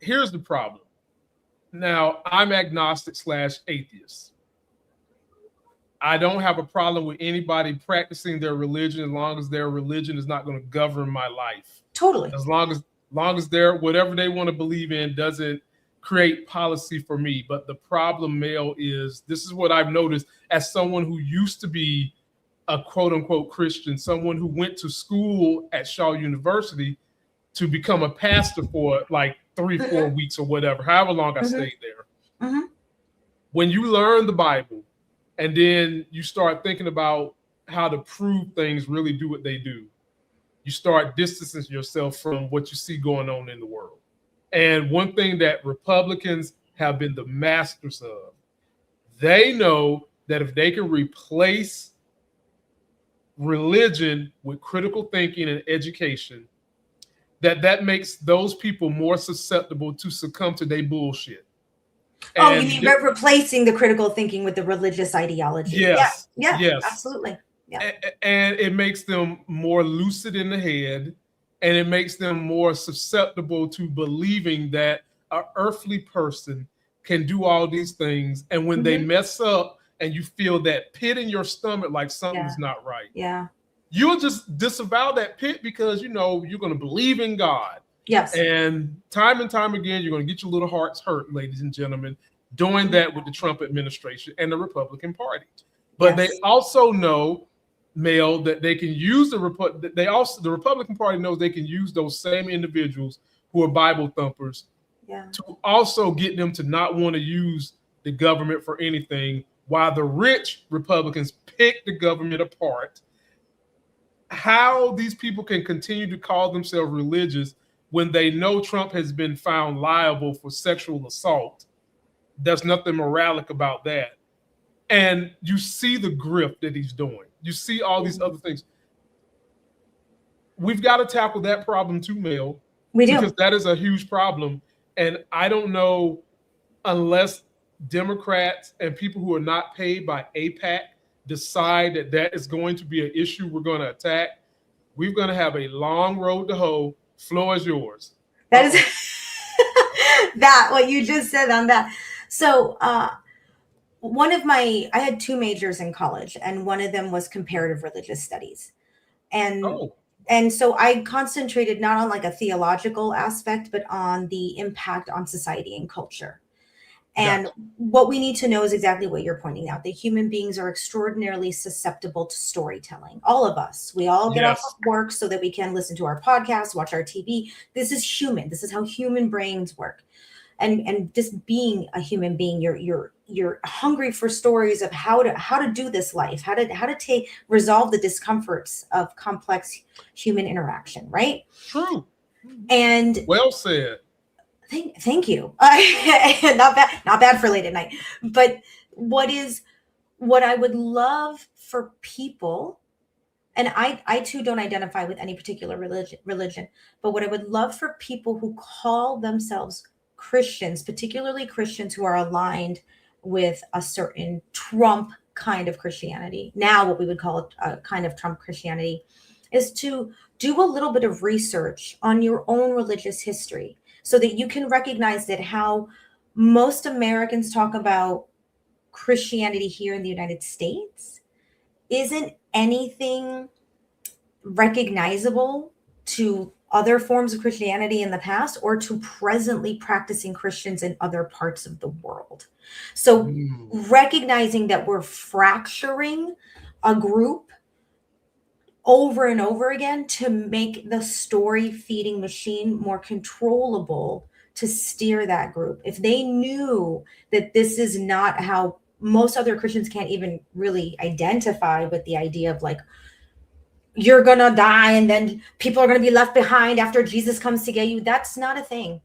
here's the problem. Now, I'm agnostic / atheist. I don't have a problem with anybody practicing their religion as long as their religion is not going to govern my life. Totally. As long as they're whatever they want to believe in doesn't create policy for me. But the problem, Mel, is this is what I've noticed as someone who used to be a quote unquote Christian, someone who went to school at Shaw University to become a pastor for like 3-4 weeks or whatever, however long I stayed there. When you learn the Bible and then you start thinking about how to prove things really do what they do, you start distancing yourself from what you see going on in the world. And one thing that Republicans have been the masters of, they know that if they can replace religion with critical thinking and education, that makes those people more susceptible to succumb to their bullshit. Oh, you mean replacing the critical thinking with the religious ideology? Yes. Yeah, absolutely. Yeah. And it makes them more lucid in the head, and it makes them more susceptible to believing that an earthly person can do all these things. And when they mess up and you feel that pit in your stomach, like something's not right. Yeah. You'll just disavow that pit because, you're going to believe in God. Yes. And time again, you're going to get your little hearts hurt, ladies and gentlemen, doing that with the Trump administration and the Republican Party. But they also know, Mel, that they can use the Republican Party knows they can use those same individuals who are Bible thumpers to also get them to not want to use the government for anything, while the rich Republicans pick the government apart. How these people can continue to call themselves religious when they know Trump has been found liable for sexual assault. There's nothing moralic about that. And you see the grift that he's doing. You see all these other things. We've got to tackle that problem too, Mel. We do. Because that is a huge problem. And I don't know, unless Democrats and people who are not paid by AIPAC decide that is going to be an issue we're going to attack, we're going to have a long road to hoe. Floor is yours. That is what you just said on that. So I had 2 majors in college, and one of them was comparative religious studies. And so I concentrated not on like a theological aspect, but on the impact on society and culture. And what we need to know is exactly what you're pointing out, that human beings are extraordinarily susceptible to storytelling. All of us, we all get off of work so that we can listen to our podcasts, watch our TV. This is human. This is how human brains work. And just being a human being, you're hungry for stories of how to do this life, how to resolve the discomforts of complex human interaction, right? True. And well said. Thank you. Not bad for late at night. But what I would love for people, and I too don't identify with any particular religion, but what I would love for people who call themselves Christians, particularly Christians who are aligned with a certain Trump kind of Christianity, now what we would call a kind of Trump Christianity, is to do a little bit of research on your own religious history, so that you can recognize that how most Americans talk about Christianity here in the United States isn't anything recognizable to other forms of Christianity in the past or to presently practicing Christians in other parts of the world. So recognizing that we're fracturing a group over and over again to make the story feeding machine more controllable to steer that group. If they knew that this is not how most other Christians can't even really identify with the idea of like, you're gonna die and then people are gonna be left behind after Jesus comes to get you. That's not a thing.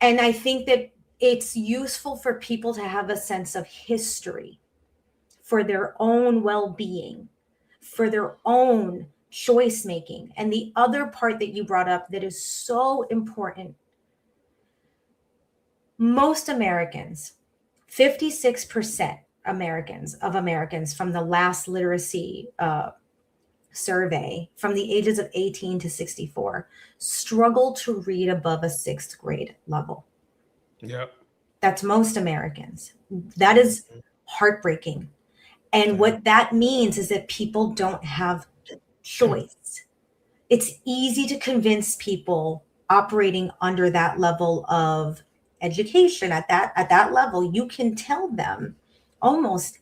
And I think that it's useful for people to have a sense of history for their own well-being, for their own choice making. And the other part that you brought up that is so important, most Americans, 56% Americans from the last literacy survey from the ages of 18 to 64 struggle to read above a 6th grade level. Yep. That's most Americans. That is heartbreaking. And what that means is that people don't have choice. It's easy to convince people operating under that level of education at that level. You can tell them almost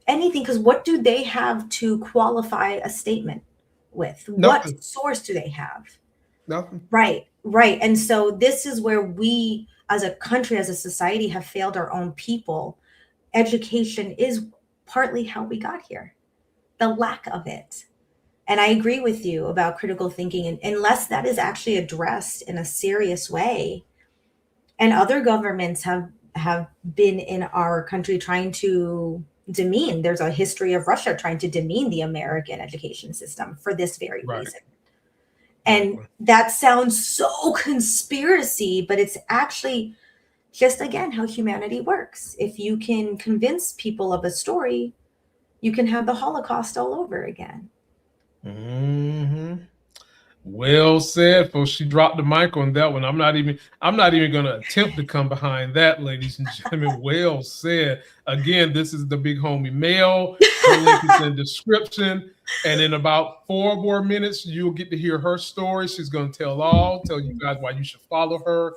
anything, because what do they have to qualify a statement with? Nothing. What source do they have? Nothing. Right. And so this is where we as a country, as a society, have failed our own people. Education is partly how we got here, the lack of it. And I agree with you about critical thinking, and unless that is actually addressed in a serious way, and other governments have been in our country trying to demean. There's a history of Russia trying to demean the American education system for this very reason. And that sounds so conspiracy, but it's actually just, again, how humanity works. If you can convince people of a story, you can have the Holocaust all over again. Mm-hmm. Well said, folks. She dropped the mic on that one. I'm not even going to attempt to come behind that, ladies and gentlemen. Well said. Again, this is the big homie Mel. Her link is in the description. And in about 4 more minutes, you'll get to hear her story. She's going to tell you guys why you should follow her,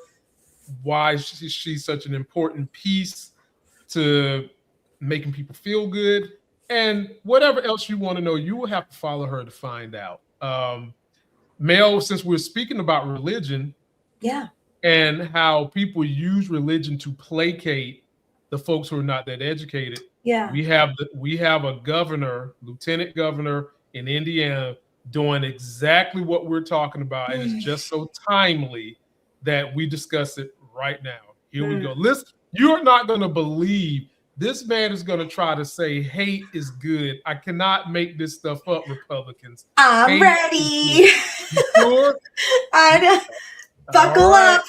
why she's such an important piece to making people feel good, and whatever else you want to know, you will have to follow her to find out. Mel, since we're speaking about religion, and how people use religion to placate the folks who are not that educated, we have a governor, lieutenant governor in Indiana, doing exactly what we're talking about, and it's just so timely that we discuss it right now. Here we go. Listen, you're not going to believe this man is going to try to say hate is good. I cannot make this stuff up, Republicans. I'm ready. You sure? Buckle up.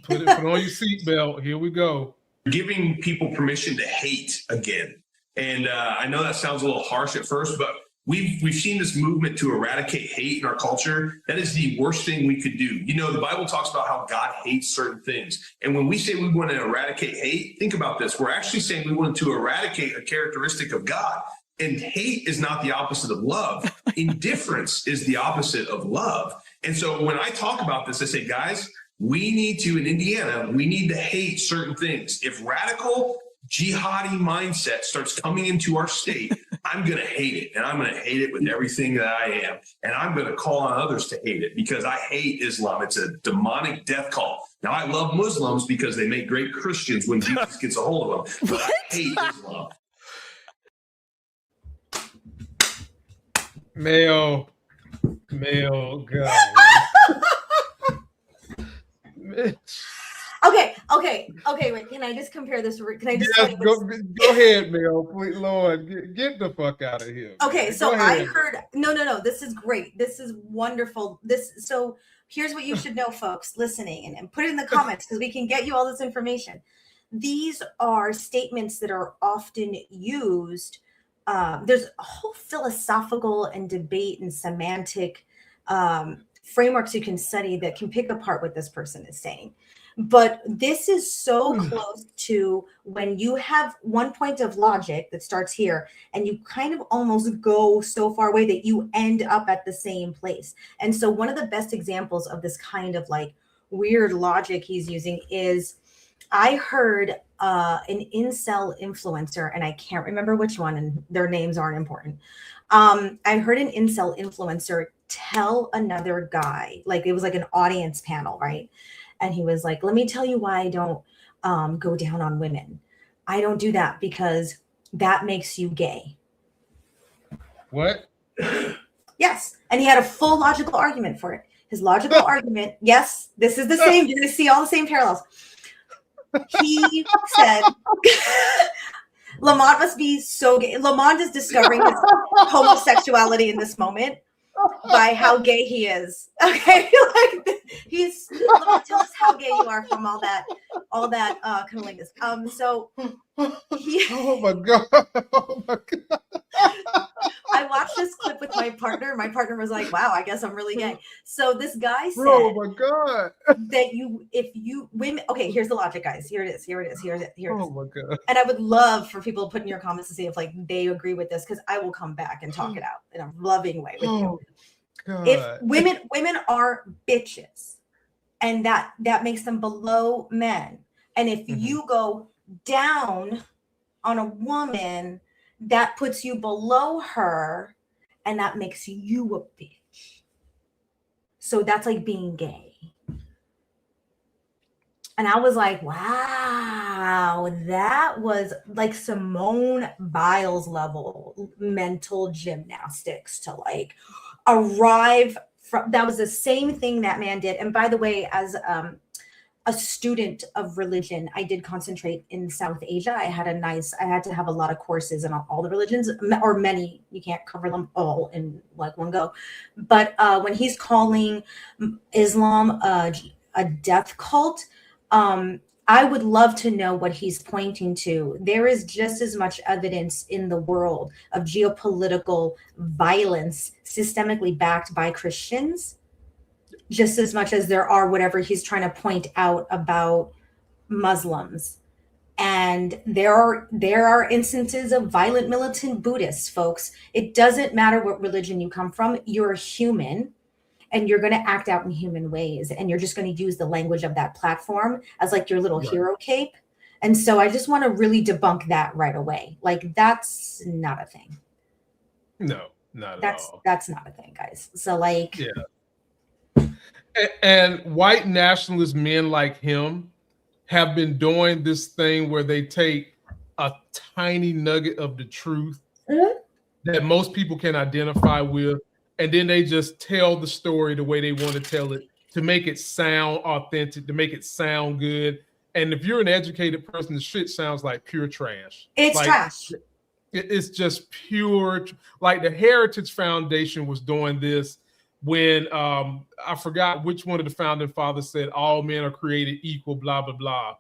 Put on your seatbelt. Here we go. Giving people permission to hate again. And I know that sounds a little harsh at first, but we've seen this movement to eradicate hate in our culture. That is the worst thing we could do. You know, the Bible talks about how God hates certain things. And when we say we want to eradicate hate, think about this. We're actually saying we want to eradicate a characteristic of God. And hate is not the opposite of love. Indifference is the opposite of love. And so when I talk about this, I say, guys, we need to, in Indiana, we need to hate certain things. If radical jihadi mindset starts coming into our state, I'm going to hate it. And I'm going to hate it with everything that I am. And I'm going to call on others to hate it because I hate Islam. It's a demonic death call. Now, I love Muslims because they make great Christians when Jesus gets a hold of them. But I hate Islam. Mel, God. Okay, wait, can I just compare this? Can I just go ahead, Mel, please, Lord, get the fuck out of here. Okay, so I heard, no, this is great. This is wonderful. So here's what you should know, folks, listening, and put it in the comments because we can get you all this information. These are statements that are often used. There's a whole philosophical and debate and semantic frameworks you can study that can pick apart what this person is saying. But this is so close to when you have one point of logic that starts here and you kind of almost go so far away that you end up at the same place. And so one of the best examples of this kind of like weird logic he's using is I heard an incel influencer, and I can't remember which one, and their names aren't important. I heard an incel influencer tell another guy, like it was like an audience panel, right? And he was like, let me tell you why I don't go down on women. I don't do that because that makes you gay. What? Yes. And he had a full logical argument for it. His logical argument, yes, this is the same. You're going to see all the same parallels. He said, Lamont must be so gay. Lamont is discovering his homosexuality in this moment by how gay he is. Okay, like Lamont, tell us how gay you are from all that cunnilingus. So oh my god, oh my god. I watched this clip with my partner. My partner was like, wow, I guess I'm really gay. So this guy said, oh my god, that if you women, okay, here's the logic, guys. Here it is. Oh my god. And I would love for people to put in your comments to see if like they agree with this, because I will come back and talk it out in a loving way with you. God. If women are bitches, and that makes them below men. And if you go down on a woman, that puts you below her, and that makes you a bitch. So that's like being gay. And I was like, wow, that was like Simone Biles level mental gymnastics to like arrive from. That was the same thing that man did. And by the way, as a student of religion, I did concentrate in South Asia. I had to have a lot of courses in all the religions, or many. You can't cover them all in like one go. But when he's calling Islam a death cult, I would love to know what he's pointing to. There is just as much evidence in the world of geopolitical violence systemically backed by Christians, just as much as there are whatever he's trying to point out about Muslims. And there are instances of violent militant Buddhists, folks. It doesn't matter what religion you come from. You're a human, and you're going to act out in human ways. And you're just going to use the language of that platform as like your little hero cape. And so I just want to really debunk that right away. Like, that's not a thing. No, not at all. That's not a thing, guys. So like, yeah. And white nationalist men like him have been doing this thing where they take a tiny nugget of the truth that most people can identify with, and then they just tell the story the way they want to tell it to make it sound authentic, to make it sound good. And if you're an educated person, the shit sounds like pure trash. It's like, trash. It's just pure. Like the Heritage Foundation was doing this when I forgot which one of the founding fathers said all men are created equal, blah, blah, blah.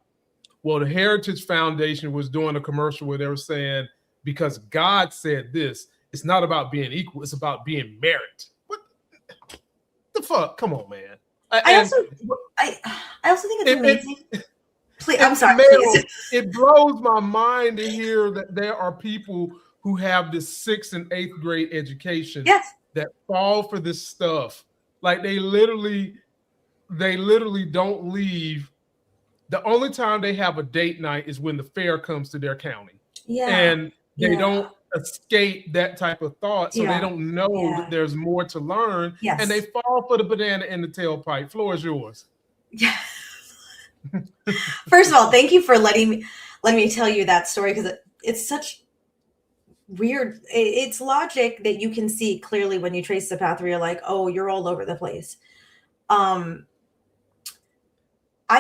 Well, the Heritage Foundation was doing a commercial where they were saying, because God said this, it's not about being equal, it's about being merit. What the fuck? Come on, man. I also think it's amazing. Please, I'm sorry. It blows my mind to hear that there are people who have this 6th and 8th grade education that fall for this stuff. Like they literally don't leave. The only time they have a date night is when the fair comes to their county. Yeah. And they don't escape that type of thought. So they don't know that there's more to learn. Yes. And they fall for the banana in the tailpipe. Floor is yours. Yeah. First of all, thank you for letting me tell you that story, because it's such weird. It's logic that you can see clearly when you trace the path where you're like, oh, you're all over the place. I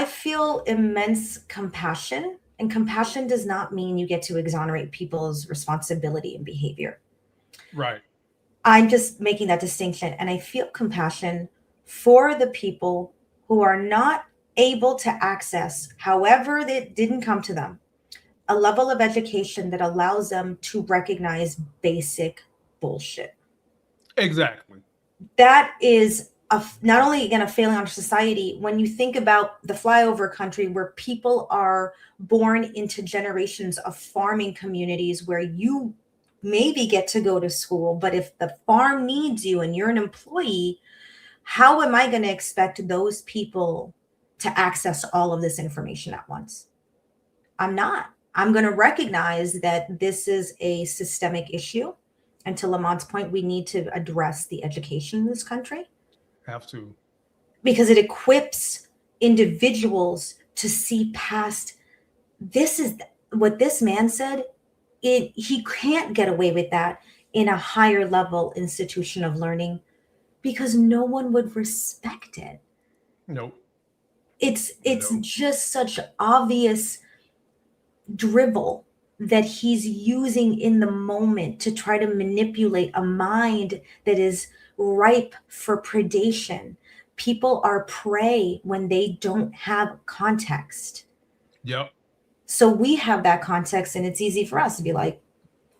feel immense compassion, and compassion does not mean you get to exonerate people's responsibility and behavior. Right. I'm just making that distinction. And I feel compassion for the people who are not able to access, however that didn't come to them, a level of education that allows them to recognize basic bullshit. Exactly. That is not only again a failing on society. When you think about the flyover country, where people are born into generations of farming communities where you maybe get to go to school, but if the farm needs you and you're an employee, how am I going to expect those people to access all of this information at once. I'm not. I'm going to recognize that this is a systemic issue. And to Lamont's point, we need to address the education in this country. Have to. Because it equips individuals to see past, this is what this man said. He can't get away with that in a higher level institution of learning because no one would respect it. Nope. It's just such obvious drivel that he's using in the moment to try to manipulate a mind that is ripe for predation. People are prey when they don't have context. Yep. So we have that context, and it's easy for us to be like,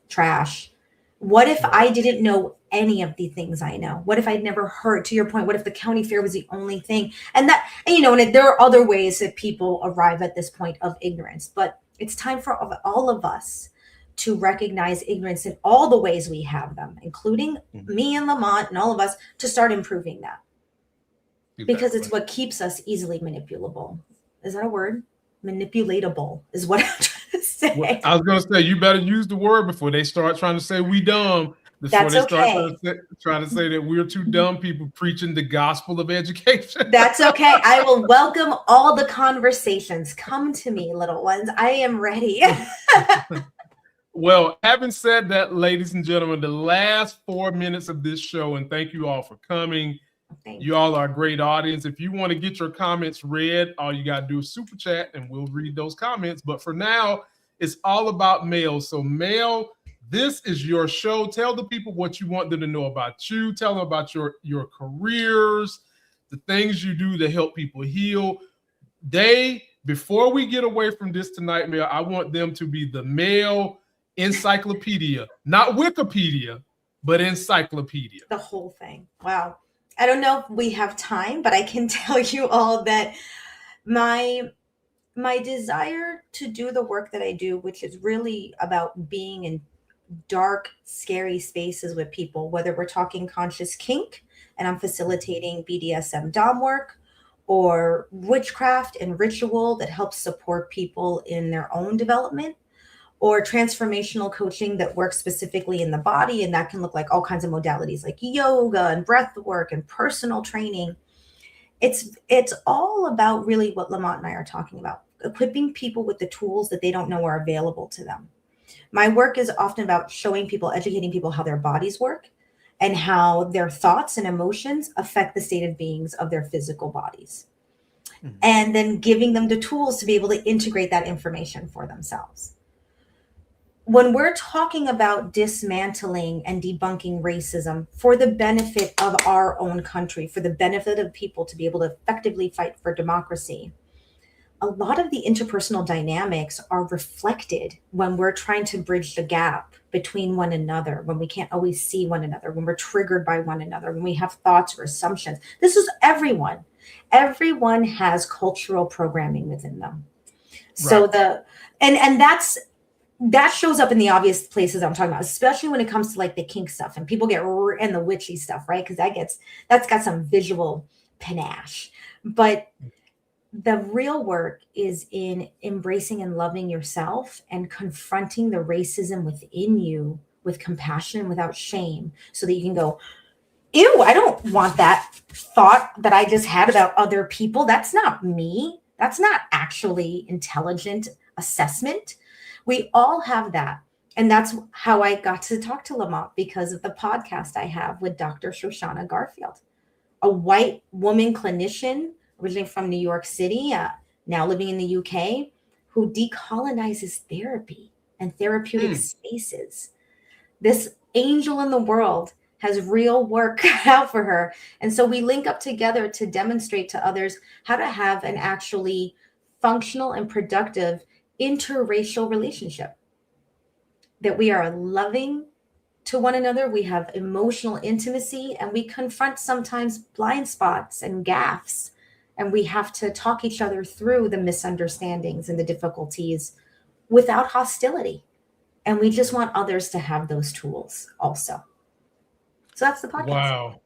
trash. What if I didn't know any of the things I know? What if I'd never heard, to your point, what if the county fair was the only thing? And there are other ways that people arrive at this point of ignorance, but it's time for all of us to recognize ignorance in all the ways we have them, including me and Lamont and all of us, to start improving that. Exactly. Because it's what keeps us easily manipulable. Is that a word? Manipulatable is what I'm trying to say. Well, I was going to say, you better use the word before they start trying to say we dumb. Before they start trying to say that we're two dumb people preaching the gospel of education. That's okay. I will welcome all the conversations. Come to me, little ones. I am ready. Well, having said that, ladies and gentlemen, the last 4 minutes of this show, and thank you all for coming. You all are a great audience. If you want to get your comments read, all you got to do is super chat and we'll read those comments. But for now, it's all about Mel. So Mel, this is your show. Tell the people what you want them to know about you. Tell them about your careers, the things you do to help people heal. Before we get away from this tonight, Mel, I want them to be the Mel encyclopedia, not Wikipedia, but encyclopedia. The whole thing. Wow. I don't know if we have time, but I can tell you all that my desire to do the work that I do, which is really about being in dark, scary spaces with people, whether we're talking conscious kink and I'm facilitating BDSM dom work, or witchcraft and ritual that helps support people in their own development, or transformational coaching that works specifically in the body. And that can look like all kinds of modalities like yoga and breath work and personal training. It's all about really what Lamont and I are talking about, equipping people with the tools that they don't know are available to them. My work is often about showing people, educating people how their bodies work and how their thoughts and emotions affect the state of beings of their physical bodies. Mm-hmm. And then giving them the tools to be able to integrate that information for themselves. When we're talking about dismantling and debunking racism for the benefit of our own country, for the benefit of people to be able to effectively fight for democracy, a lot of the interpersonal dynamics are reflected when we're trying to bridge the gap between one another, when we can't always see one another, when we're triggered by one another, when we have thoughts or assumptions. This is everyone. Everyone has cultural programming within them. Right. So that shows up in the obvious places I'm talking about, especially when it comes to like the kink stuff and people and the witchy stuff, right? Because that's got some visual panache. But the real work is in embracing and loving yourself and confronting the racism within you with compassion and without shame, so that you can go, ew, I don't want that thought that I just had about other people. That's not me. That's not actually intelligent assessment. We all have that. And that's how I got to talk to Lamont, because of the podcast I have with Dr. Shoshana Garfield, a white woman clinician originally from New York City, now living in the UK, who decolonizes therapy and therapeutic spaces. This angel in the world has real work out for her. And so we link up together to demonstrate to others how to have an actually functional and productive interracial relationship, that we are loving to one another, we have emotional intimacy, and we confront sometimes blind spots and gaffes, and we have to talk each other through the misunderstandings and the difficulties without hostility. And we just want others to have those tools also. So that's the podcast. Wow.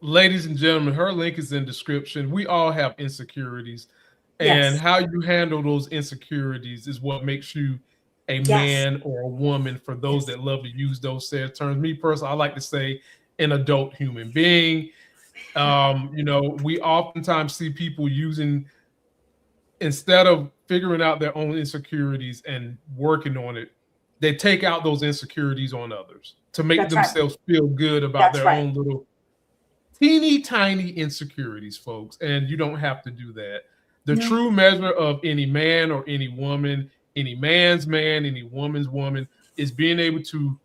Ladies and gentlemen, her link is in description. We all have insecurities, and Yes. how you handle those insecurities is what makes you a Yes. man or a woman. For those that love to use those said terms, me personally, I like to say an adult human being. You know, we oftentimes see people using, instead of figuring out their own insecurities and working on it, they take out those insecurities on others to make That's right. themselves feel good about That's their right. own little teeny tiny insecurities, folks. And you don't have to do that. The No. true measure of any man or any woman, any man's man, any woman's woman, is being able to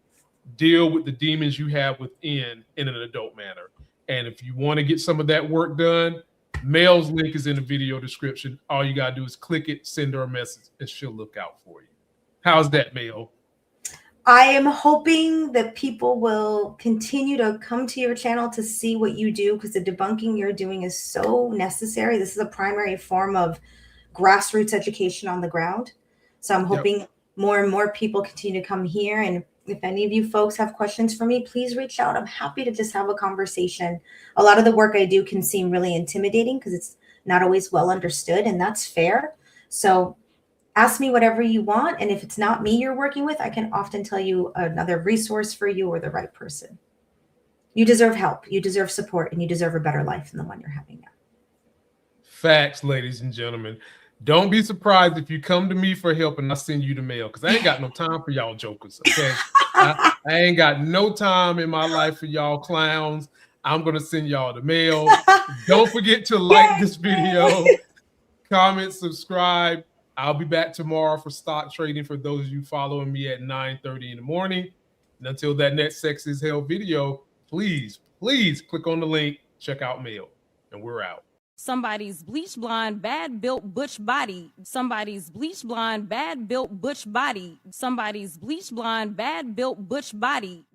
deal with the demons you have within in an adult manner. And if you want to get some of that work done, Mel's link is in the video description. All you gotta do is click it, send her a message, and she'll look out for you. How's that, Mel? I am hoping that people will continue to come to your channel to see what you do, because the debunking you're doing is so necessary. This is a primary form of grassroots education on the ground. So I'm hoping more and more people continue to come here. And if any of you folks have questions for me, please reach out. I'm happy to just have a conversation. A lot of the work I do can seem really intimidating because it's not always well understood, and that's fair. So ask me whatever you want. And if it's not me you're working with, I can often tell you another resource for you or the right person. You deserve help. You deserve support, and you deserve a better life than the one you're having now. Facts, ladies and gentlemen. Don't be surprised if you come to me for help and I send you the mail, because I ain't got no time for y'all jokers, okay? I ain't got no time in my life for y'all clowns. I'm going to send y'all the mail. Don't forget to like this video, comment, subscribe. I'll be back tomorrow for stock trading for those of you following me at 9:30 in the morning. And until that next Sex is Hell video, please click on the link, check out Mel, and we're out. Somebody's bleach blonde, bad built butch body. Somebody's bleach blonde, bad built butch body. Somebody's bleach blonde, bad built butch body.